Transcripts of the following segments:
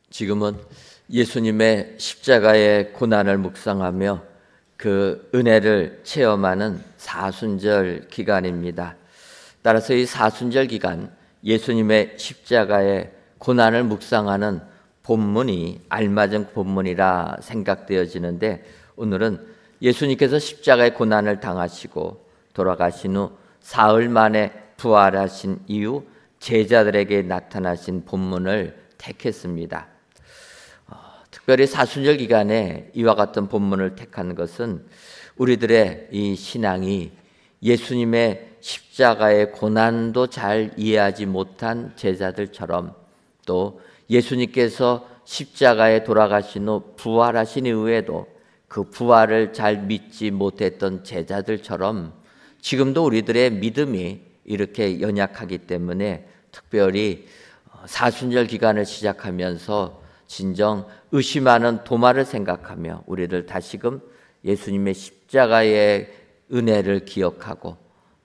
지금은 예수님의 십자가의 고난을 묵상하며 그 은혜를 체험하는 사순절 기간입니다. 따라서 이 사순절 기간 예수님의 십자가의 고난을 묵상하는 본문이 알맞은 본문이라 생각되어지는데, 오늘은 예수님께서 십자가의 고난을 당하시고 돌아가신 후 사흘 만에 부활하신 이후 제자들에게 나타나신 본문을 택했습니다. 특별히 사순절 기간에 이와 같은 본문을 택한 것은 우리들의 이 신앙이 예수님의 십자가의 고난도 잘 이해하지 못한 제자들처럼, 또 예수님께서 십자가에 돌아가신 후 부활하신 이후에도 그 부활을 잘 믿지 못했던 제자들처럼 지금도 우리들의 믿음이 이렇게 연약하기 때문에, 특별히 사순절 기간을 시작하면서 진정 의심하는 도마를 생각하며 우리들 다시금 예수님의 십자가의 은혜를 기억하고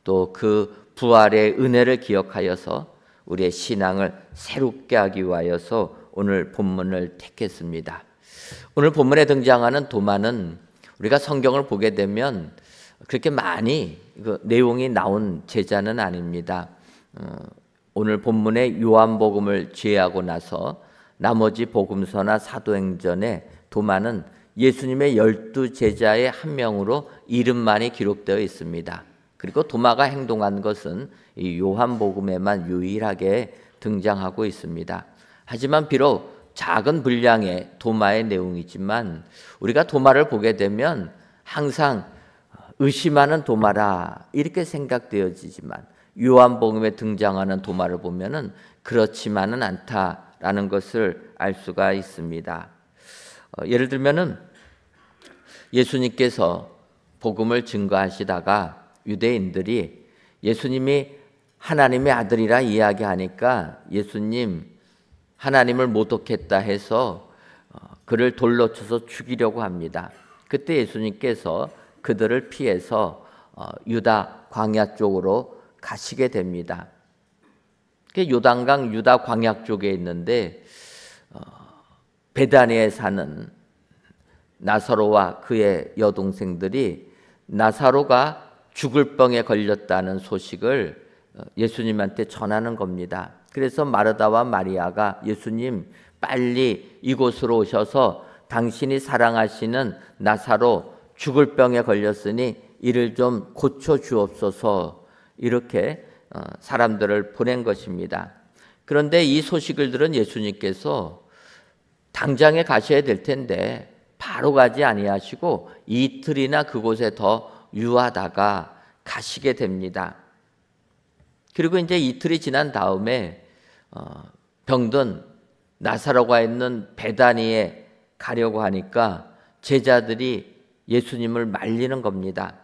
또 그 부활의 은혜를 기억하여서 우리의 신앙을 새롭게 하기 위하여서 오늘 본문을 택했습니다. 오늘 본문에 등장하는 도마는 우리가 성경을 보게 되면 그렇게 많이 내용이 나온 제자는 아닙니다. 오늘 본문에 요한복음을 제외하고 나서 나머지 복음서나 사도행전에 도마는 예수님의 12제자의 한 명으로 이름만이 기록되어 있습니다. 그리고 도마가 행동한 것은 이 요한복음에만 유일하게 등장하고 있습니다. 하지만 비록 작은 분량의 도마의 내용이지만 우리가 도마를 보게 되면 항상 의심하는 도마라 이렇게 생각되어지지만, 요한복음에 등장하는 도마를 보면은 그렇지만은 않다라는 것을 알 수가 있습니다. 예를 들면은 예수님께서 복음을 증거하시다가 유대인들이 예수님이 하나님의 아들이라 이야기하니까 예수님 하나님을 모독했다 해서 그를 돌로 쳐서 죽이려고 합니다. 그때 예수님께서 그들을 피해서 유다 광야 쪽으로 가시게 됩니다. 요단강 유다 광야 쪽에 있는데 베다니에 사는 나사로와 그의 여동생들이 나사로가 죽을 병에 걸렸다는 소식을 예수님한테 전하는 겁니다. 그래서 마르다와 마리아가 예수님 빨리 이곳으로 오셔서 당신이 사랑하시는 나사로 죽을 병에 걸렸으니 이를 좀 고쳐 주옵소서, 이렇게 사람들을 보낸 것입니다. 그런데 이 소식을 들은 예수님께서 당장에 가셔야 될 텐데 바로 가지 아니하시고 이틀이나 그곳에 더 유하다가 가시게 됩니다. 그리고 이제 이틀이 지난 다음에 병든 나사로가 있는 베다니에 가려고 하니까 제자들이 예수님을 말리는 겁니다.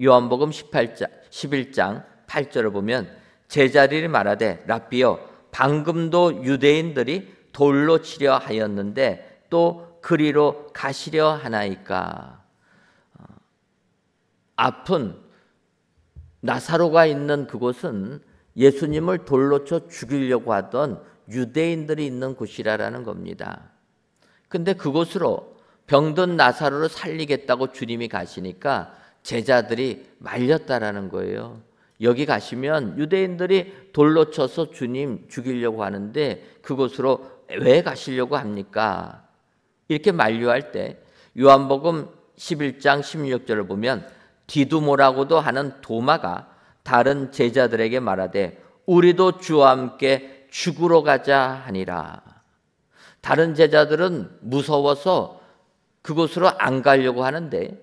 요한복음 11장 8절을 보면 제자들이 말하되 라삐여 방금도 유대인들이 돌로 치려 하였는데 또 그리로 가시려 하나이까. 아픈 나사로가 있는 그곳은 예수님을 돌로 쳐 죽이려고 하던 유대인들이 있는 곳이라는 겁니다. 근데 그곳으로 병든 나사로를 살리겠다고 주님이 가시니까 제자들이 말렸다라는 거예요. 여기 가시면 유대인들이 돌로 쳐서 주님 죽이려고 하는데 그곳으로 왜 가시려고 합니까? 이렇게 만류할 때 요한복음 11장 16절을 보면 디두모라고도 하는 도마가 다른 제자들에게 말하되 우리도 주와 함께 죽으러 가자 하니라. 다른 제자들은 무서워서 그곳으로 안 가려고 하는데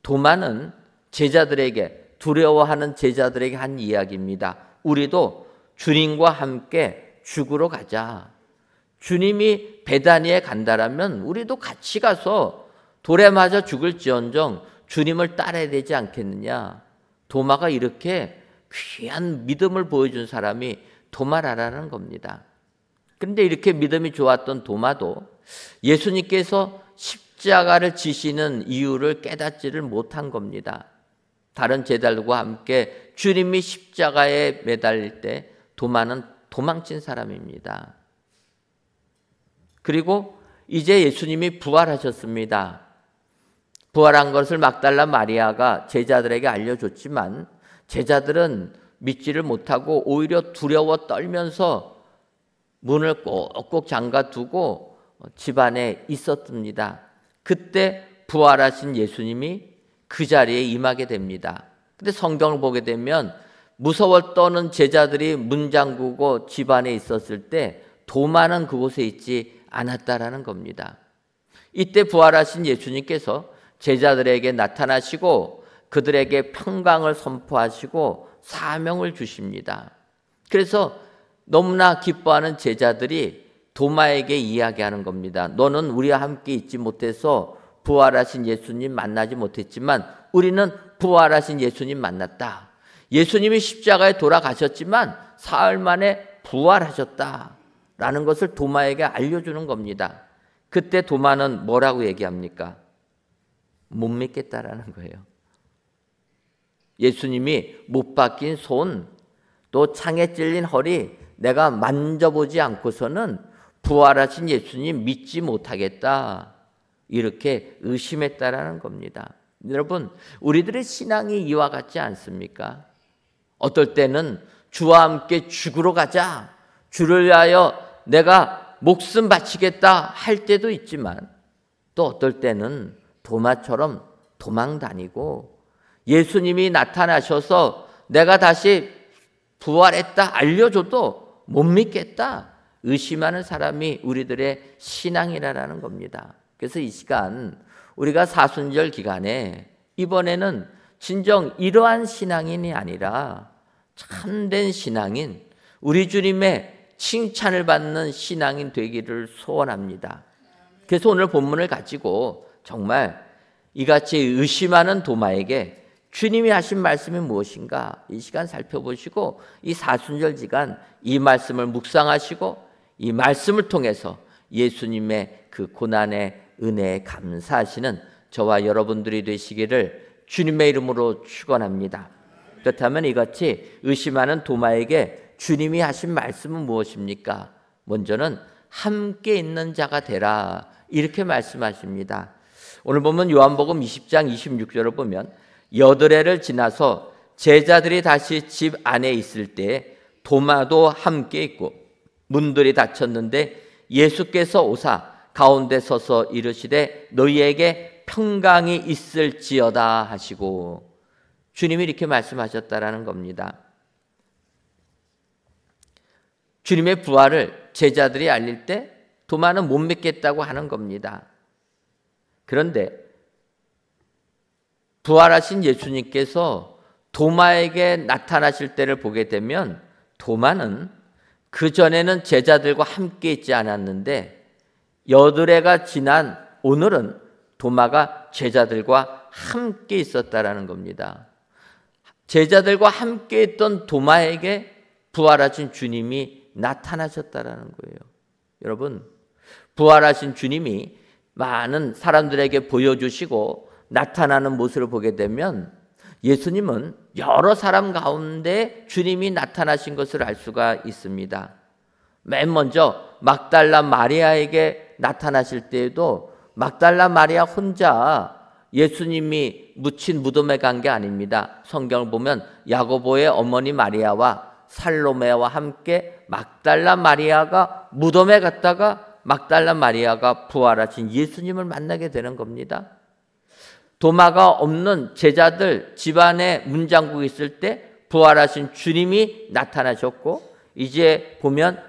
도마는 제자들에게, 두려워하는 제자들에게 한 이야기입니다. 우리도 주님과 함께 죽으러 가자. 주님이 베다니에 간다라면 우리도 같이 가서 돌에 맞아 죽을지언정 주님을 따라야 되지 않겠느냐. 도마가 이렇게 귀한 믿음을 보여준 사람이 도마라라는 겁니다. 그런데 이렇게 믿음이 좋았던 도마도 예수님께서 십자가를 지시는 이유를 깨닫지를 못한 겁니다. 다른 제자들과 함께 주님이 십자가에 매달릴 때 도마는 도망친 사람입니다. 그리고 이제 예수님이 부활하셨습니다. 부활한 것을 막달라 마리아가 제자들에게 알려줬지만 제자들은 믿지를 못하고 오히려 두려워 떨면서 문을 꼭꼭 잠가두고 집안에 있었습니다. 그때 부활하신 예수님이 그 자리에 임하게 됩니다. 근데 성경을 보게 되면 무서워 떠는 제자들이 문 잠그고 집안에 있었을 때 도마는 그곳에 있지 않았다라는 겁니다. 이때 부활하신 예수님께서 제자들에게 나타나시고 그들에게 평강을 선포하시고 사명을 주십니다. 그래서 너무나 기뻐하는 제자들이 도마에게 이야기하는 겁니다. 너는 우리와 함께 있지 못해서 부활하신 예수님 만나지 못했지만 우리는 부활하신 예수님 만났다. 예수님이 십자가에 돌아가셨지만 사흘 만에 부활하셨다라는 것을 도마에게 알려주는 겁니다. 그때 도마는 뭐라고 얘기합니까? 못 믿겠다라는 거예요. 예수님이 못 박힌 손, 또 창에 찔린 허리 내가 만져보지 않고서는 부활하신 예수님 믿지 못하겠다. 이렇게 의심했다라는 겁니다. 여러분, 우리들의 신앙이 이와 같지 않습니까? 어떨 때는 주와 함께 죽으러 가자, 주를 위하여 내가 목숨 바치겠다 할 때도 있지만 또 어떨 때는 도마처럼 도망 다니고 예수님이 나타나셔서 내가 다시 부활했다 알려줘도 못 믿겠다 의심하는 사람이 우리들의 신앙이라는 겁니다. 그래서 이 시간 우리가 사순절 기간에 이번에는 진정 이러한 신앙인이 아니라 참된 신앙인, 우리 주님의 칭찬을 받는 신앙인 되기를 소원합니다. 그래서 오늘 본문을 가지고 정말 이같이 의심하는 도마에게 주님이 하신 말씀이 무엇인가 이 시간 살펴보시고 이 사순절 기간 이 말씀을 묵상하시고 이 말씀을 통해서 예수님의 그 고난의 은혜에 감사하시는 저와 여러분들이 되시기를 주님의 이름으로 축원합니다. 그렇다면 이같이 의심하는 도마에게 주님이 하신 말씀은 무엇입니까? 먼저는 함께 있는 자가 되라 이렇게 말씀하십니다. 오늘 보면 요한복음 20장 26절을 보면 여드레를 지나서 제자들이 다시 집 안에 있을 때 도마도 함께 있고 문들이 닫혔는데 예수께서 오사 가운데 서서 이르시되 너희에게 평강이 있을지어다 하시고 주님이 이렇게 말씀하셨다라는 겁니다. 주님의 부활을 제자들이 알릴 때 도마는 못 믿겠다고 하는 겁니다. 그런데 부활하신 예수님께서 도마에게 나타나실 때를 보게 되면 도마는 그전에는 제자들과 함께 있지 않았는데 여드레가 지난 오늘은 도마가 제자들과 함께 있었다라는 겁니다. 제자들과 함께 있던 도마에게 부활하신 주님이 나타나셨다라는 거예요. 여러분, 부활하신 주님이 많은 사람들에게 보여주시고 나타나는 모습을 보게 되면 예수님은 여러 사람 가운데 주님이 나타나신 것을 알 수가 있습니다. 맨 먼저 막달라 마리아에게 나타나실 때에도 막달라 마리아 혼자 예수님이 묻힌 무덤에 간 게 아닙니다. 성경을 보면 야고보의 어머니 마리아와 살로메와 함께 막달라 마리아가 무덤에 갔다가 막달라 마리아가 부활하신 예수님을 만나게 되는 겁니다. 도마가 없는 제자들 집안에 문 잠그고 있을 때 부활하신 주님이 나타나셨고 이제 보면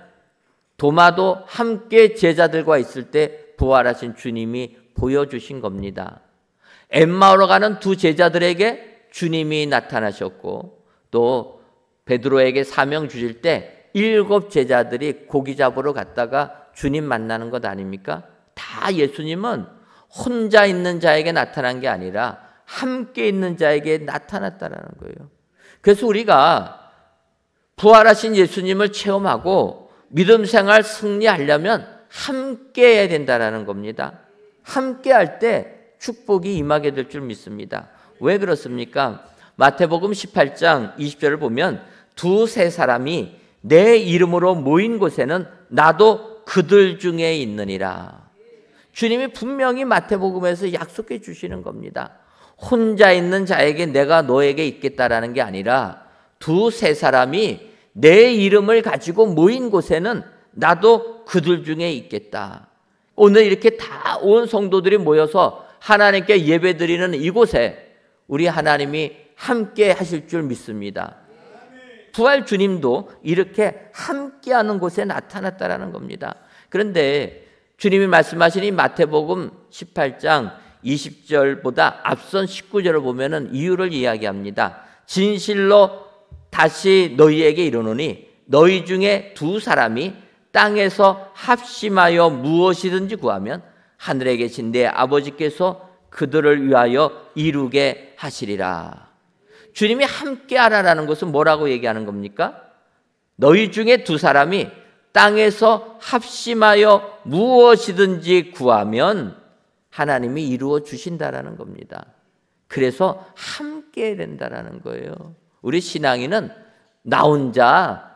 도마도 함께 제자들과 있을 때 부활하신 주님이 보여주신 겁니다. 엠마오로 가는 두 제자들에게 주님이 나타나셨고 또 베드로에게 사명 주실 때 7 제자들이 고기 잡으러 갔다가 주님 만나는 것 아닙니까? 다 예수님은 혼자 있는 자에게 나타난 게 아니라 함께 있는 자에게 나타났다는 거예요. 그래서 우리가 부활하신 예수님을 체험하고 믿음 생활 승리하려면 함께 해야 된다는 겁니다. 함께 할 때 축복이 임하게 될 줄 믿습니다. 왜 그렇습니까? 마태복음 18장 20절을 보면 두세 사람이 내 이름으로 모인 곳에는 나도 나도 그들 중에 있느니라. 주님이 분명히 마태복음에서 약속해 주시는 겁니다. 혼자 있는 자에게 내가 너에게 있겠다라는 게 아니라 두세 사람이 내 이름을 가지고 모인 곳에는 나도 그들 중에 있겠다. 오늘 이렇게 다 온 성도들이 모여서 하나님께 예배드리는 이곳에 우리 하나님이 함께 하실 줄 믿습니다. 부활 주님도 이렇게 함께하는 곳에 나타났다라는 겁니다. 그런데 주님이 말씀하신 이 마태복음 18장 20절보다 앞선 19절을 보면은 이유를 이야기합니다. 진실로 다시 너희에게 이르노니 너희 중에 두 사람이 땅에서 합심하여 무엇이든지 구하면 하늘에 계신 내 아버지께서 그들을 위하여 이루게 하시리라. 주님이 함께 하라라는 것은 뭐라고 얘기하는 겁니까? 너희 중에 두 사람이 땅에서 합심하여 무엇이든지 구하면 하나님이 이루어 주신다라는 겁니다. 그래서 함께 된다라는 거예요. 우리 신앙인은 나 혼자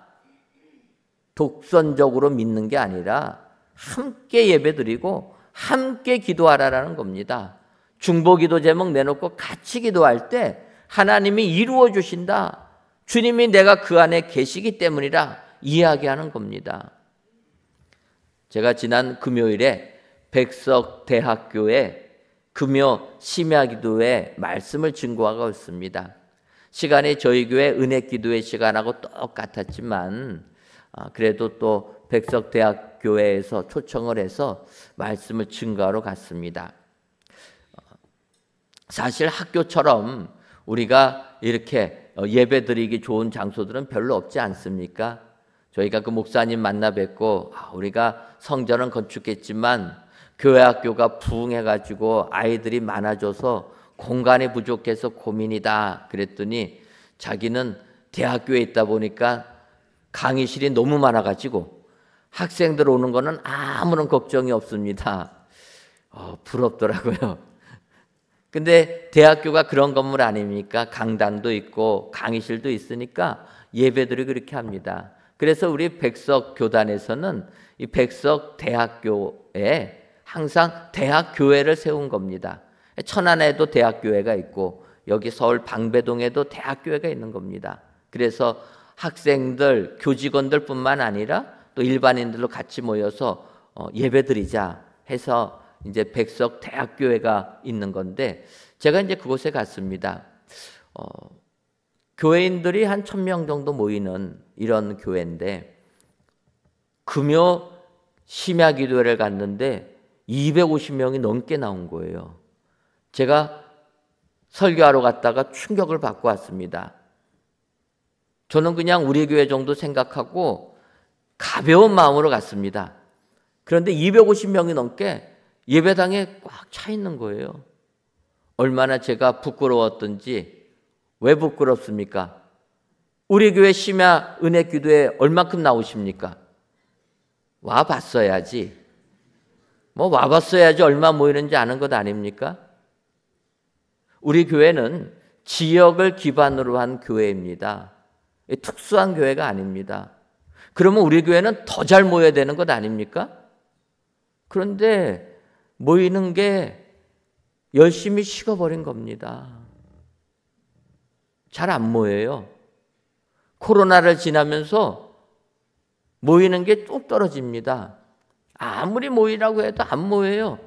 독선적으로 믿는 게 아니라 함께 예배드리고 함께 기도하라라는 겁니다. 중보기도 제목 내놓고 같이 기도할 때 하나님이 이루어 주신다. 주님이 내가 그 안에 계시기 때문이라 이야기하는 겁니다. 제가 지난 금요일에 백석대학교에 금요 심야기도회 말씀을 증거하고 있습니다. 시간이 저희 교회 은혜기도회 시간하고 똑같았지만 그래도 또 백석대학교회에서 초청을 해서 말씀을 증거하러 갔습니다. 사실 학교처럼 우리가 이렇게 예배드리기 좋은 장소들은 별로 없지 않습니까? 저희가 그 목사님 만나 뵙고 우리가 성전은 건축했지만 교회 학교가 부흥해가지고 아이들이 많아져서 공간이 부족해서 고민이다 그랬더니 자기는 대학교에 있다 보니까 강의실이 너무 많아가지고 학생들 오는 거는 아무런 걱정이 없습니다. 부럽더라고요. 근데 대학교가 그런 건물 아닙니까? 강당도 있고 강의실도 있으니까 예배들이 그렇게 합니다. 그래서 우리 백석교단에서는 이 백석대학교에 항상 대학교회를 세운 겁니다. 천안에도 대학교회가 있고 여기 서울 방배동에도 대학교회가 있는 겁니다. 그래서 학생들, 교직원들 뿐만 아니라 또 일반인들도 같이 모여서 예배드리자 해서 이제 백석대학교회가 있는 건데 제가 이제 그곳에 갔습니다. 교회인들이 한 1000명 정도 모이는 이런 교회인데 금요 심야기도회를 갔는데 250명이 넘게 나온 거예요. 제가 설교하러 갔다가 충격을 받고 왔습니다. 저는 그냥 우리 교회 정도 생각하고 가벼운 마음으로 갔습니다. 그런데 250명이 넘게 예배당에 꽉 차 있는 거예요. 얼마나 제가 부끄러웠던지. 왜 부끄럽습니까? 우리 교회 심야 은혜 기도에 얼마큼 나오십니까? 와봤어야지. 와봤어야지 얼마 모이는지 아는 것 아닙니까? 우리 교회는 지역을 기반으로 한 교회입니다. 특수한 교회가 아닙니다. 그러면 우리 교회는 더 잘 모여야 되는 것 아닙니까? 그런데 모이는 게 열심히 식어버린 겁니다. 잘 안 모여요. 코로나를 지나면서 모이는 게 뚝 떨어집니다. 아무리 모이라고 해도 안 모여요.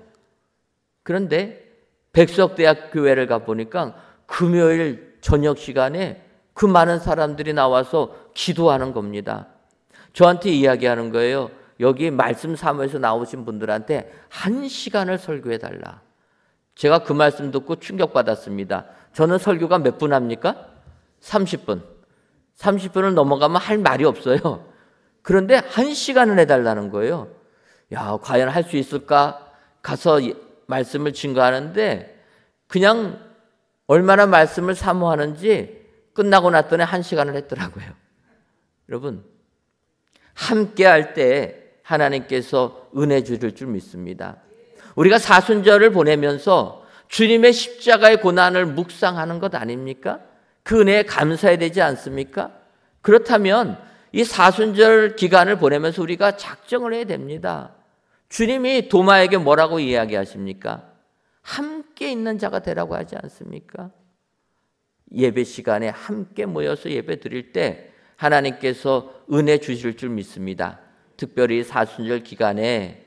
그런데 백석대학교회를 가보니까 금요일 저녁 시간에 그 많은 사람들이 나와서 기도하는 겁니다. 저한테 이야기하는 거예요. 여기 말씀 사무에서 나오신 분들한테 1시간을 설교해달라. 제가 그 말씀 듣고 충격받았습니다. 저는 설교가 몇 분 합니까? 30분. 30분을 넘어가면 할 말이 없어요. 그런데 1시간을 해달라는 거예요. 야, 과연 할 수 있을까? 가서 말씀을 증거하는데 그냥 얼마나 말씀을 사모하는지 끝나고 났더니 1시간을 했더라고요. 여러분, 함께 할 때 하나님께서 은혜 주실 줄 믿습니다. 우리가 사순절을 보내면서 주님의 십자가의 고난을 묵상하는 것 아닙니까? 그 은혜에 감사해야 되지 않습니까? 그렇다면 이 사순절 기간을 보내면서 우리가 작정을 해야 됩니다. 주님이 도마에게 뭐라고 이야기하십니까? 함께 있는 자가 되라고 하지 않습니까? 예배 시간에 함께 모여서 예배 드릴 때 하나님께서 은혜 주실 줄 믿습니다. 특별히 사순절 기간에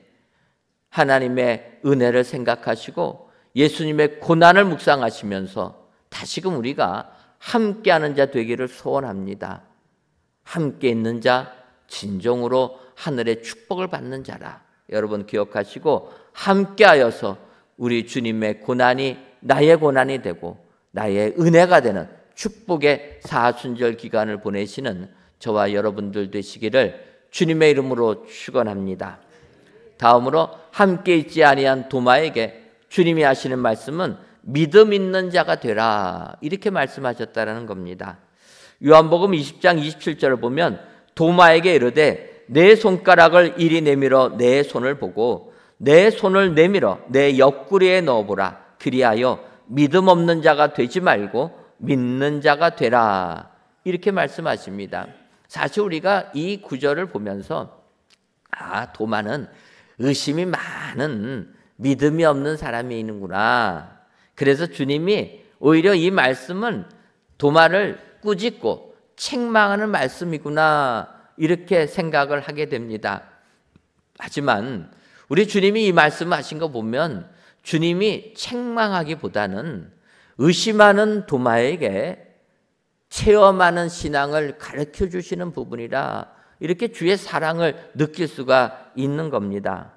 하나님의 은혜를 생각하시고 예수님의 고난을 묵상하시면서 다시금 우리가 함께하는 자 되기를 소원합니다. 함께 있는 자, 진정으로 하늘의 축복을 받는 자라. 여러분 기억하시고 함께하여서 우리 주님의 고난이 나의 고난이 되고 나의 은혜가 되는 축복의 사순절 기간을 보내시는 저와 여러분들 되시기를 주님의 이름으로 축원합니다. 다음으로 함께 있지 아니한 도마에게 주님이 하시는 말씀은 믿음 있는 자가 되라, 이렇게 말씀하셨다는 겁니다. 요한복음 20장 27절을 보면 도마에게 이르되 내 손가락을 이리 내밀어 내 손을 보고 내 손을 내밀어 내 옆구리에 넣어보라. 그리하여 믿음 없는 자가 되지 말고 믿는 자가 되라, 이렇게 말씀하십니다. 사실 우리가 이 구절을 보면서 도마는 의심이 많은 믿음이 없는 사람이 있는구나. 그래서 주님이 오히려 이 말씀은 도마를 꾸짖고 책망하는 말씀이구나, 이렇게 생각을 하게 됩니다. 하지만 우리 주님이 이 말씀을 하신 거 보면 주님이 책망하기보다는 의심하는 도마에게 체험하는 신앙을 가르쳐 주시는 부분이라 이렇게 주의 사랑을 느낄 수가 있는 겁니다.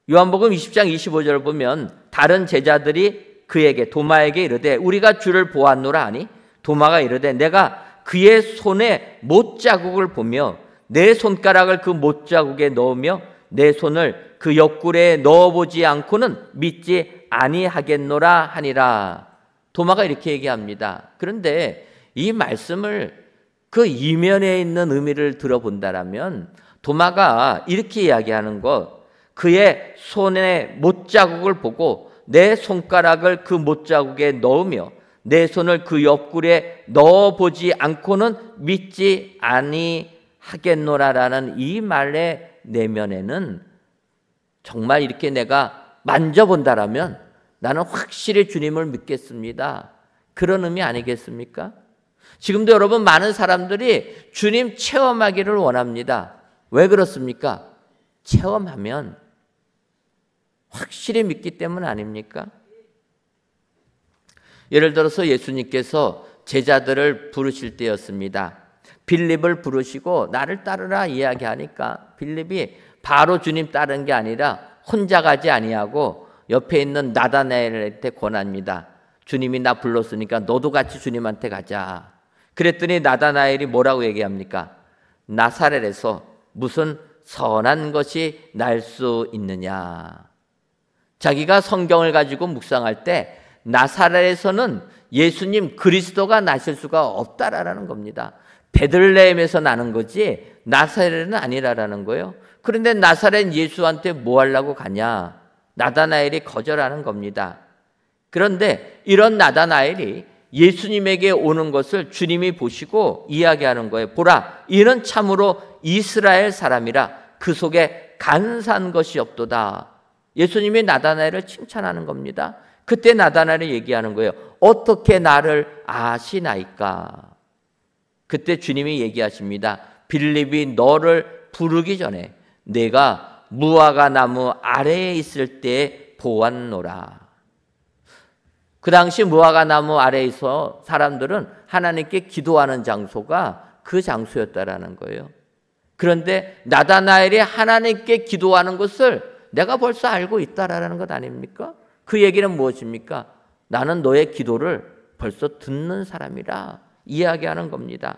요한복음 20장 25절을 보면 다른 제자들이 그에게 도마에게 이르되 우리가 주를 보았노라 하니 도마가 이르되 내가 그의 손에 못자국을 보며 내 손가락을 그 못자국에 넣으며 내 손을 그 옆구리에 넣어보지 않고는 믿지 아니하겠노라 하니라. 도마가 이렇게 얘기합니다. 그런데 이 말씀을 그 이면에 있는 의미를 들어본다라면 도마가 이렇게 이야기하는 것, 그의 손에 못자국을 보고 내 손가락을 그 못자국에 넣으며 내 손을 그 옆구리에 넣어보지 않고는 믿지 아니하겠노라라는 이 말의 내면에는 정말 이렇게 내가 만져본다라면 나는 확실히 주님을 믿겠습니다, 그런 의미 아니겠습니까? 지금도 여러분 많은 사람들이 주님 체험하기를 원합니다. 왜 그렇습니까? 체험하면 확실히 믿기 때문 아닙니까? 예를 들어서 예수님께서 제자들을 부르실 때였습니다. 빌립을 부르시고 나를 따르라 이야기하니까 빌립이 바로 주님 따른 게 아니라 혼자 가지 아니하고 옆에 있는 나다나엘한테 권합니다. 주님이 나 불렀으니까 너도 같이 주님한테 가자. 그랬더니 나다나엘이 뭐라고 얘기합니까? 나사렛에서 무슨 선한 것이 날 수 있느냐. 자기가 성경을 가지고 묵상할 때 나사렛에서는 예수님 그리스도가 나실 수가 없다라는 겁니다. 베들레헴에서 나는 거지 나사렛은 아니라라는 거예요. 그런데 나사렛 예수한테 뭐 하려고 가냐? 나다나엘이 거절하는 겁니다. 그런데 이런 나다나엘이 예수님에게 오는 것을 주님이 보시고 이야기하는 거예요. 보라, 이는 참으로 이스라엘 사람이라 그 속에 간사한 것이 없도다. 예수님이 나다나엘을 칭찬하는 겁니다. 그때 나다나엘이 얘기하는 거예요. 어떻게 나를 아시나이까? 그때 주님이 얘기하십니다. 빌립이 너를 부르기 전에 내가 무화과 나무 아래에 있을 때 보았노라. 그 당시 무화과 나무 아래에서 사람들은 하나님께 기도하는 장소가 그 장소였다라는 거예요. 그런데 나다나엘이 하나님께 기도하는 것을 내가 벌써 알고 있다라는 것 아닙니까? 그 얘기는 무엇입니까? 나는 너의 기도를 벌써 듣는 사람이라 이야기하는 겁니다.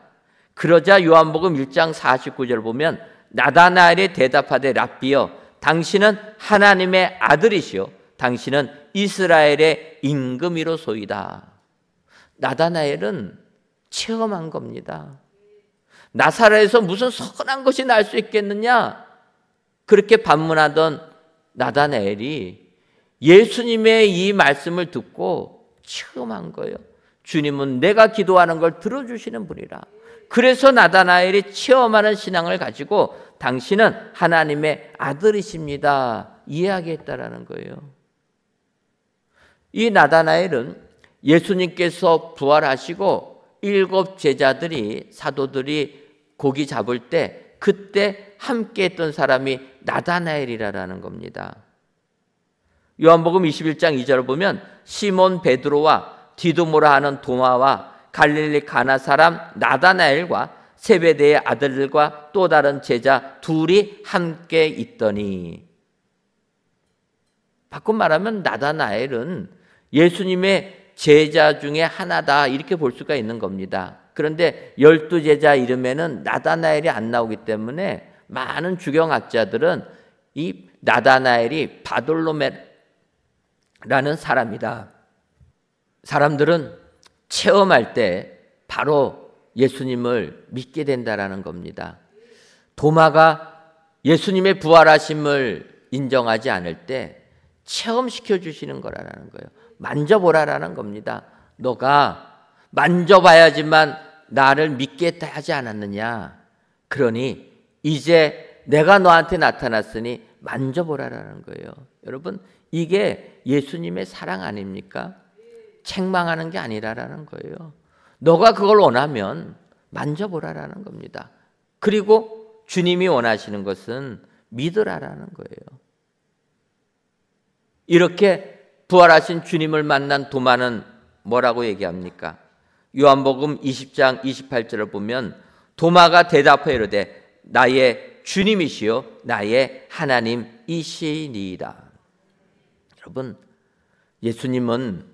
그러자 요한복음 1장 49절을 보면 나다나엘이 대답하되 랍비여 당신은 하나님의 아들이시요 당신은 이스라엘의 임금이로소이다. 나다나엘은 체험한 겁니다. 나사렛에서 무슨 선한 것이 날 수 있겠느냐? 그렇게 반문하던 나다나엘이 예수님의 이 말씀을 듣고 체험한 거예요. 주님은 내가 기도하는 걸 들어주시는 분이라. 그래서 나다나엘이 체험하는 신앙을 가지고 당신은 하나님의 아들이십니다 이야기했다라는 거예요. 이 나다나엘은 예수님께서 부활하시고 7 제자들이 사도들이 고기 잡을 때 그때 함께 했던 사람이 나다나엘이라는 겁니다. 요한복음 21장 2절을 보면 시몬 베드로와 디두모라 하는 도마와 갈릴리 가나 사람 나다나엘과 세베대의 아들들과 또 다른 제자 둘이 함께 있더니, 바꿔 말하면 나다나엘은 예수님의 제자 중에 하나다 이렇게 볼 수가 있는 겁니다. 그런데 12제자 이름에는 나다나엘이 안 나오기 때문에 많은 주경학자들은 이 나다나엘이 바돌로메라는 사람이다. 사람들은 체험할 때 바로 예수님을 믿게 된다라는 겁니다. 도마가 예수님의 부활하심을 인정하지 않을 때 체험시켜 주시는 거라는 거예요. 만져보라라는 겁니다. 너가 만져봐야지만 나를 믿겠다 하지 않았느냐. 그러니 이제 내가 너한테 나타났으니 만져보라라는 거예요. 여러분, 이게 예수님의 사랑 아닙니까? 책망하는 게 아니라라는 거예요. 너가 그걸 원하면 만져보라라는 겁니다. 그리고 주님이 원하시는 것은 믿으라라는 거예요. 이렇게 부활하신 주님을 만난 도마는 뭐라고 얘기합니까? 요한복음 20장 28절을 보면 도마가 대답하여 이르되 나의 주님이시요 나의 하나님이시니이다. 여러분, 예수님은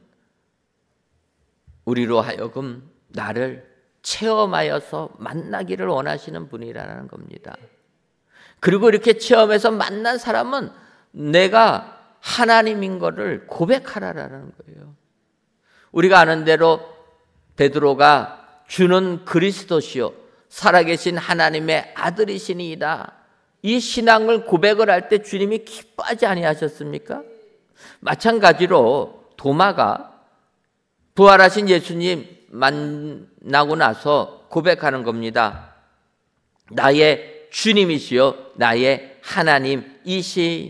우리로 하여금 나를 체험하여서 만나기를 원하시는 분이라는 겁니다. 그리고 이렇게 체험해서 만난 사람은 내가 하나님인 것을 고백하라라는 거예요. 우리가 아는 대로 베드로가 주는 그리스도시요 살아계신 하나님의 아들이시니이다. 이 신앙을 고백을 할 때 주님이 기뻐하지 아니하셨습니까? 마찬가지로 도마가 부활하신 예수님 만나고 나서 고백하는 겁니다. 나의 주님이시요 나의 하나님이시니이다.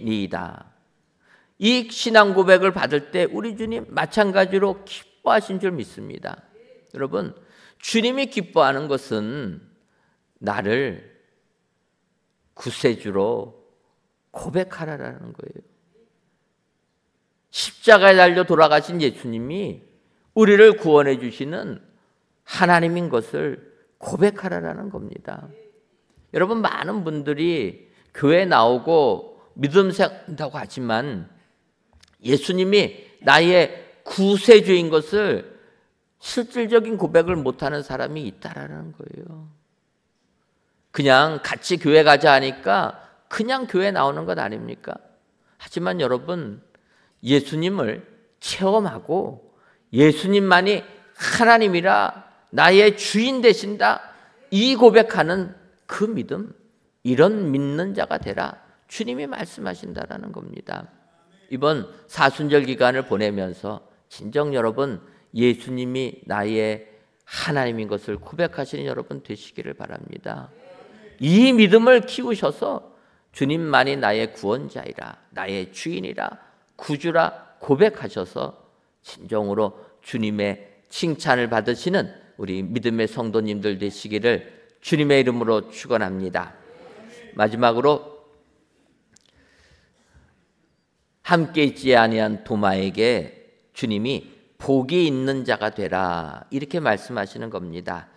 이 신앙 고백을 받을 때 우리 주님 마찬가지로 기뻐하신 줄 믿습니다. 여러분, 주님이 기뻐하는 것은 나를 구세주로 고백하라라는 거예요. 십자가에 달려 돌아가신 예수님이 우리를 구원해 주시는 하나님인 것을 고백하라라는 겁니다. 여러분, 많은 분들이 교회 나오고 믿음 생각한다고 하지만 예수님이 나의 구세주인 것을 실질적인 고백을 못하는 사람이 있다라는 거예요. 그냥 같이 교회 가자 하니까 그냥 교회 나오는 것 아닙니까? 하지만 여러분, 예수님을 체험하고 예수님만이 하나님이라 나의 주인 되신다 이 고백하는 그 믿음, 이런 믿는 자가 되라 주님이 말씀하신다라는 겁니다. 이번 사순절 기간을 보내면서 진정 여러분 예수님이 나의 하나님인 것을 고백하시는 여러분 되시기를 바랍니다. 이 믿음을 키우셔서 주님만이 나의 구원자이라 나의 주인이라 구주라 고백하셔서 진정으로 주님의 칭찬을 받으시는 우리 믿음의 성도님들 되시기를 주님의 이름으로 축원합니다. 마지막으로 함께 있지 아니한 도마에게 주님이 복이 있는 자가 되라 이렇게 말씀하시는 겁니다.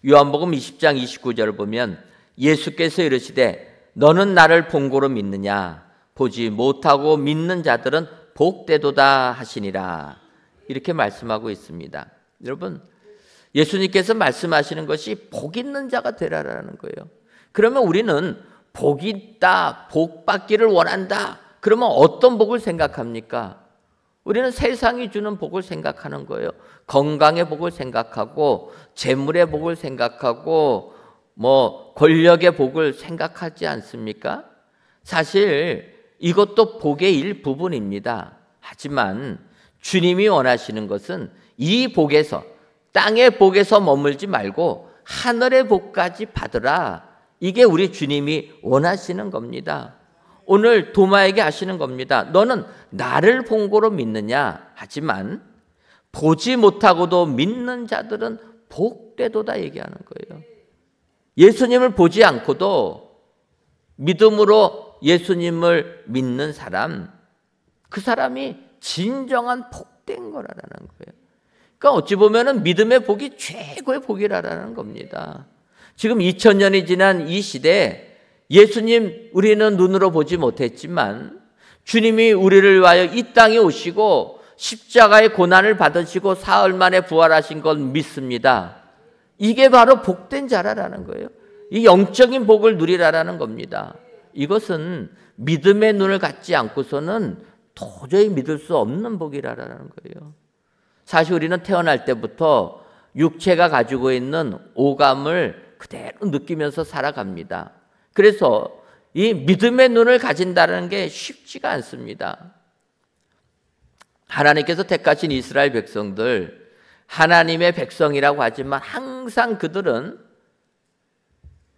요한복음 20장 29절을 보면 예수께서 이르시되 너는 나를 본고로 믿느냐 보지 못하고 믿는 자들은 복되도다 하시니라 이렇게 말씀하고 있습니다. 여러분, 예수님께서 말씀하시는 것이 복 있는 자가 되라라는 거예요. 그러면 우리는 복이 있다, 복 받기를 원한다. 그러면 어떤 복을 생각합니까? 우리는 세상이 주는 복을 생각하는 거예요. 건강의 복을 생각하고 재물의 복을 생각하고 권력의 복을 생각하지 않습니까? 사실 이것도 복의 일부분입니다. 하지만 주님이 원하시는 것은 이 복에서 땅의 복에서 머물지 말고 하늘의 복까지 받으라. 이게 우리 주님이 원하시는 겁니다. 오늘 도마에게 하시는 겁니다. 너는 나를 본고로 믿느냐? 하지만 보지 못하고도 믿는 자들은 복되도다 얘기하는 거예요. 예수님을 보지 않고도 믿음으로 예수님을 믿는 사람, 그 사람이 진정한 복된 거라는 거예요. 그러니까 어찌 보면은 믿음의 복이 최고의 복이라는 겁니다. 지금 2000년이 지난 이 시대에 예수님 우리는 눈으로 보지 못했지만 주님이 우리를 위하여 이 땅에 오시고 십자가의 고난을 받으시고 사흘 만에 부활하신 건 믿습니다. 이게 바로 복된 자라라는 거예요. 이 영적인 복을 누리라라는 겁니다. 이것은 믿음의 눈을 갖지 않고서는 도저히 믿을 수 없는 복이라라는 거예요. 사실 우리는 태어날 때부터 육체가 가지고 있는 오감을 그대로 느끼면서 살아갑니다. 그래서 이 믿음의 눈을 가진다는 게 쉽지가 않습니다. 하나님께서 택하신 이스라엘 백성들, 하나님의 백성이라고 하지만 항상 그들은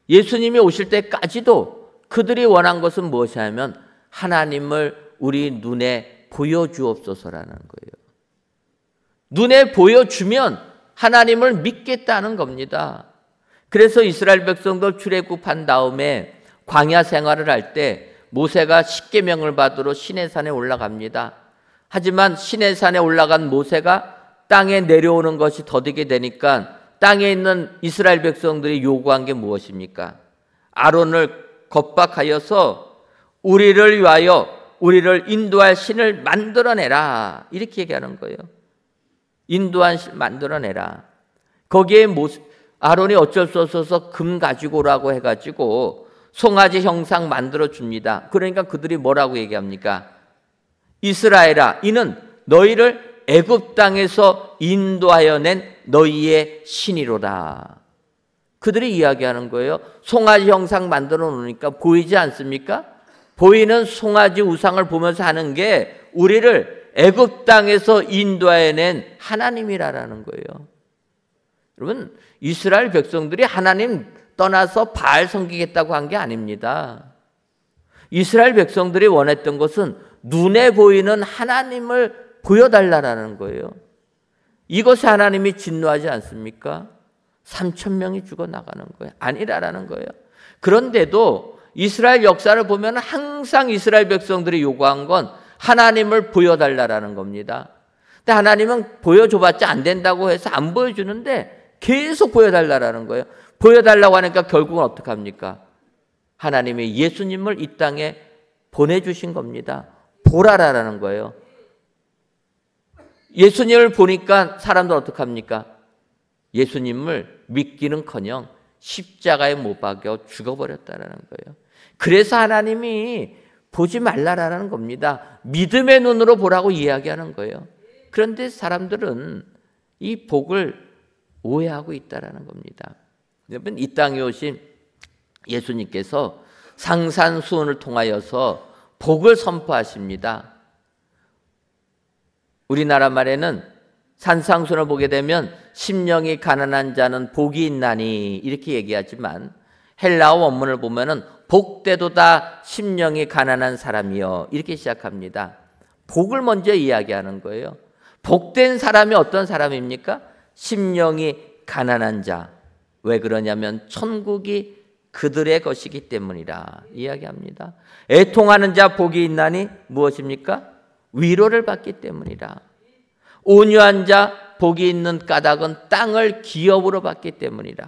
예수님이 오실 때까지도 그들이 원한 것은 무엇이냐면 하나님을 우리 눈에 보여주옵소서라는 거예요. 눈에 보여주면 하나님을 믿겠다는 겁니다. 그래서 이스라엘 백성들 출애굽한 다음에 광야 생활을 할 때 모세가 십계명을 받으러 시내산에 올라갑니다. 하지만 시내산에 올라간 모세가 땅에 내려오는 것이 더디게 되니까 땅에 있는 이스라엘 백성들이 요구한 게 무엇입니까? 아론을 겁박하여서 우리를 위하여 우리를 인도할 신을 만들어내라. 이렇게 얘기하는 거예요. 인도한 신 만들어내라. 거기에 아론이 어쩔 수 없어서 금 가지고 오라고 해가지고 송아지 형상 만들어 줍니다. 그러니까 그들이 뭐라고 얘기합니까? 이스라엘아, 이는 너희를 애굽 땅에서 인도하여 낸 너희의 신이로다. 그들이 이야기하는 거예요. 송아지 형상 만들어 놓으니까 보이지 않습니까? 보이는 송아지 우상을 보면서 하는 게 우리를 애굽 땅에서 인도하여 낸 하나님이라는 거예요. 여러분, 이스라엘 백성들이 하나님 떠나서 바알 섬기겠다고 한 게 아닙니다. 이스라엘 백성들이 원했던 것은 눈에 보이는 하나님을 보여달라는 거예요. 이것이 하나님이 진노하지 않습니까? 3,000명이 죽어나가는 거예요. 아니라라는 거예요. 그런데도 이스라엘 역사를 보면 항상 이스라엘 백성들이 요구한 건 하나님을 보여달라는 겁니다. 근데 하나님은 보여줘봤자 안 된다고 해서 안 보여주는데 계속 보여달라는 거예요. 보여달라고 하니까 결국은 어떻게 합니까? 하나님이 예수님을 이 땅에 보내주신 겁니다. 보라라는 거예요. 예수님을 보니까 사람들 어떻게 합니까? 예수님을 믿기는커녕 십자가에 못 박여 죽어버렸다라는 거예요. 그래서 하나님이 보지 말라라는 겁니다. 믿음의 눈으로 보라고 이야기하는 거예요. 그런데 사람들은 이 복을 오해하고 있다라는 겁니다. 여러분, 이 땅에 오신 예수님께서 상산수훈을 통하여서 복을 선포하십니다. 우리나라 말에는 산상수훈을 보게 되면 심령이 가난한 자는 복이 있나니 이렇게 얘기하지만 헬라어 원문을 보면은 복되도다 심령이 가난한 사람이여 이렇게 시작합니다. 복을 먼저 이야기하는 거예요. 복된 사람이 어떤 사람입니까? 심령이 가난한 자. 왜 그러냐면 천국이 그들의 것이기 때문이라 이야기합니다. 애통하는 자 복이 있나니 무엇입니까? 위로를 받기 때문이라. 온유한 자 복이 있는 까닭은 땅을 기업으로 받기 때문이라.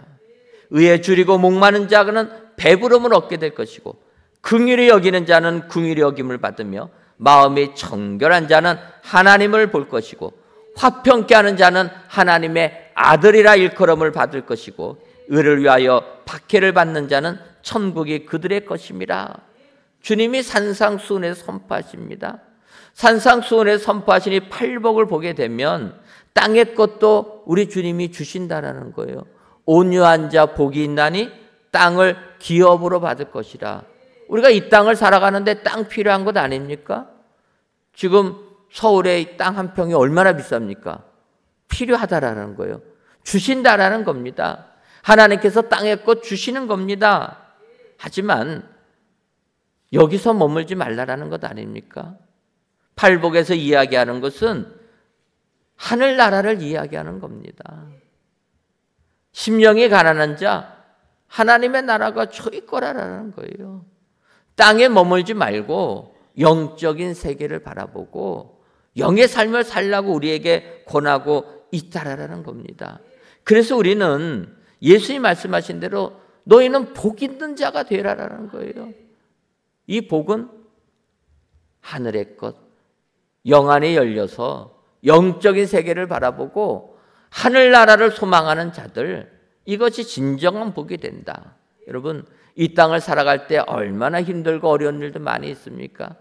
의에 줄이고 목마른 자는 배부름을 얻게 될 것이고 긍휼히 여기는 자는 긍휼히 여김을 받으며 마음이 정결한 자는 하나님을 볼 것이고 화평케 하는 자는 하나님의 아들이라 일컬음을 받을 것이고 의를 위하여 박해를 받는 자는 천국이 그들의 것임이라. 주님이 산상수훈에서 선포하십니다. 산상수훈에서 선포하신 이 팔복을 보게 되면 땅의 것도 우리 주님이 주신다라는 거예요. 온유한 자 복이 있나니 땅을 기업으로 받을 것이라. 우리가 이 땅을 살아가는데 땅 필요한 것 아닙니까? 지금 서울의 땅 한 평이 얼마나 비쌉니까? 필요하다라는 거예요. 주신다라는 겁니다. 하나님께서 땅의 것 주시는 겁니다. 하지만 여기서 머물지 말라라는 것 아닙니까? 팔복에서 이야기하는 것은 하늘나라를 이야기하는 겁니다. 심령이 가난한 자, 하나님의 나라가 저희 거라라는 거예요. 땅에 머물지 말고 영적인 세계를 바라보고 영의 삶을 살라고 우리에게 권하고 있다라는 겁니다. 그래서 우리는 예수님 말씀하신 대로 너희는 복 있는 자가 되라라는 거예요. 이 복은 하늘의 것, 영 안에 열려서 영적인 세계를 바라보고 하늘나라를 소망하는 자들, 이것이 진정한 복이 된다. 여러분, 이 땅을 살아갈 때 얼마나 힘들고 어려운 일도 많이 있습니까?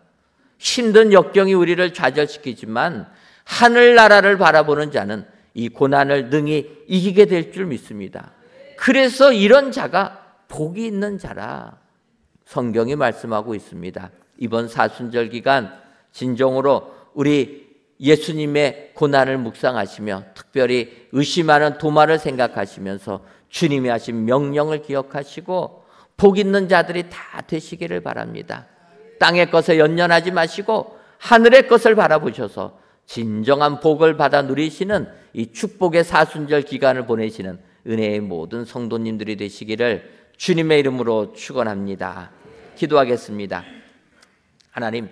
힘든 역경이 우리를 좌절시키지만 하늘나라를 바라보는 자는 이 고난을 능히 이기게 될 줄 믿습니다. 그래서 이런 자가 복이 있는 자라 성경이 말씀하고 있습니다. 이번 사순절 기간 진정으로 우리 예수님의 고난을 묵상하시며 특별히 의심하는 도마를 생각하시면서 주님이 하신 명령을 기억하시고 복 있는 자들이 다 되시기를 바랍니다. 땅의 것에 연연하지 마시고 하늘의 것을 바라보셔서 진정한 복을 받아 누리시는 이 축복의 사순절 기간을 보내시는 은혜의 모든 성도님들이 되시기를 주님의 이름으로 축원합니다. 기도하겠습니다. 하나님,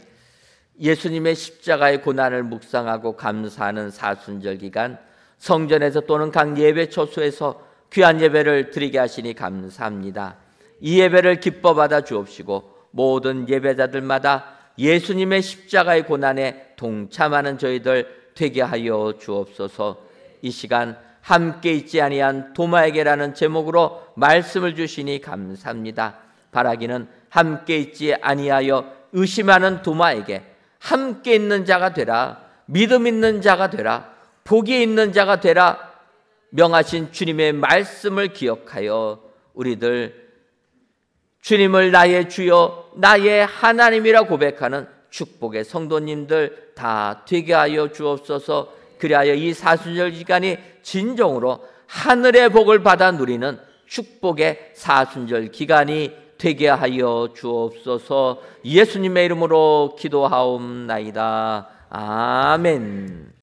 예수님의 십자가의 고난을 묵상하고 감사하는 사순절 기간 성전에서 또는 각 예배 처소에서 귀한 예배를 드리게 하시니 감사합니다. 이 예배를 기뻐 받아 주옵시고 모든 예배자들마다 예수님의 십자가의 고난에 동참하는 저희들 되게 하여 주옵소서. 이 시간 함께 있지 아니한 도마에게라는 제목으로 말씀을 주시니 감사합니다. 바라기는 함께 있지 아니하여 의심하는 도마에게 함께 있는 자가 되라, 믿음 있는 자가 되라, 복이 있는 자가 되라 명하신 주님의 말씀을 기억하여 우리들 주님을 나의 주여 나의 하나님이라 고백하는 축복의 성도님들 다 되게 하여 주옵소서. 그리하여 이 사순절 기간이 진정으로 하늘의 복을 받아 누리는 축복의 사순절 기간이 되게 하여 주옵소서. 예수님의 이름으로 기도하옵나이다. 아멘.